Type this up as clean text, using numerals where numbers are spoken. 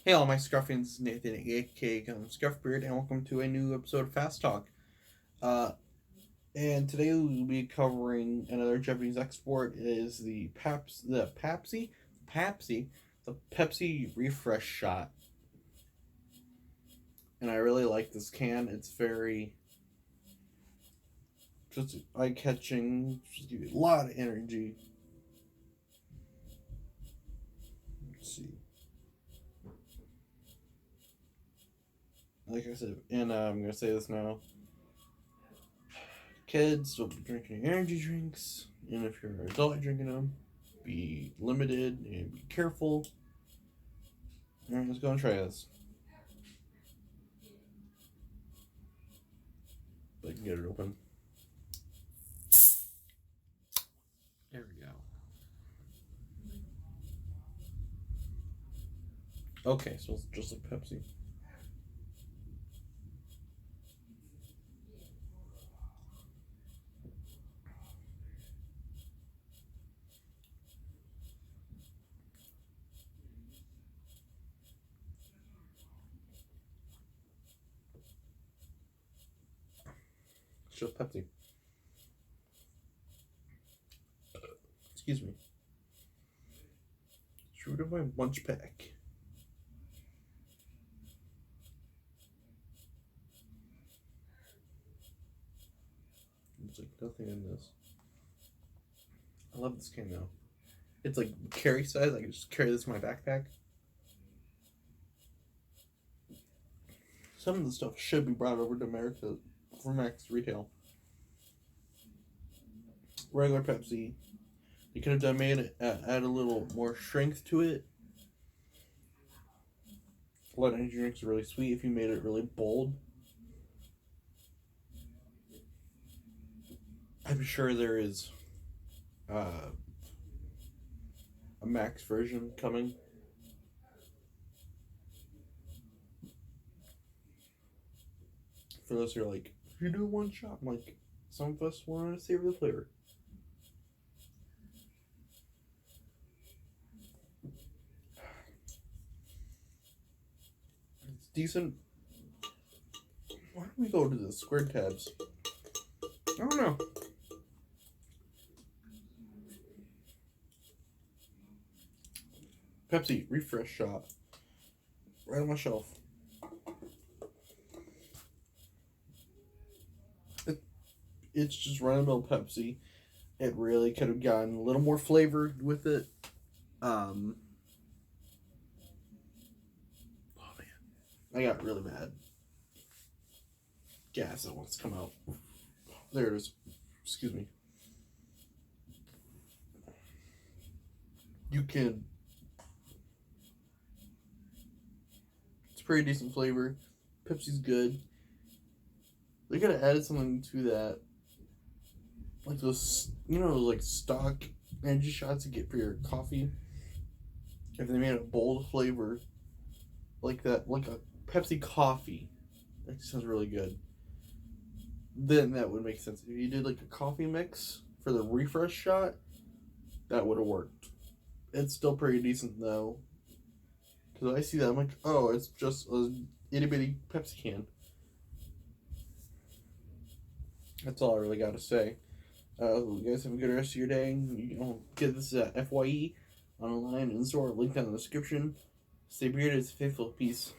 Hey all my Scruffians, Nathan aka Scruffybeard, and welcome to a new episode of Fast Talk. Uh, and today we'll be covering another Japanese export. It is the Pepsi Refresh Shot. And I really like this can. It's very just eye-catching, just give you a lot of energy. Let's see. Like I said, and I'm gonna say this now. Kids, don't be drinking energy drinks, and if you're an adult drinking them, be limited and be careful. Alright, let's go and try this. If I can get it open. There we go. Okay, so it's just like Pepsi. It's just Pepsi. Excuse me. Shoot of my lunch pack. There's like nothing in this. I love this can now. It's like carry size. I can just carry this in my backpack. Some of the stuff should be brought over to America for max retail. Regular Pepsi. You could have add a little more strength to it. A lot of energy drinks are really sweet if you made it really bold. I'm sure there is a max version coming. For those who are like, if you do one shot, I'm like, some of us want to savor the flavor. It's decent. Why don't we go to the square tabs? I don't know. Pepsi Refresh Shot. Right on my shelf. It's just run-of-the-mill Pepsi. It really could have gotten a little more flavor with it. Oh man, I got really bad gas that wants to come out. There it is. Excuse me. You can. It's pretty decent flavor. Pepsi's good. They could have added something to that. Like those, like stock energy shots you get for your coffee. If they made a bold flavor like that, like a Pepsi coffee, that sounds really good. Then that would make sense. If you did like a coffee mix for the refresh shot, that would have worked. It's still pretty decent though. Because I see that, I'm like, oh, it's just a itty bitty Pepsi can. That's all I really got to say. You guys have a good rest of your day. You can get this at FYE online in store. Link down in the description. Stay bearded. It's faithful. Peace.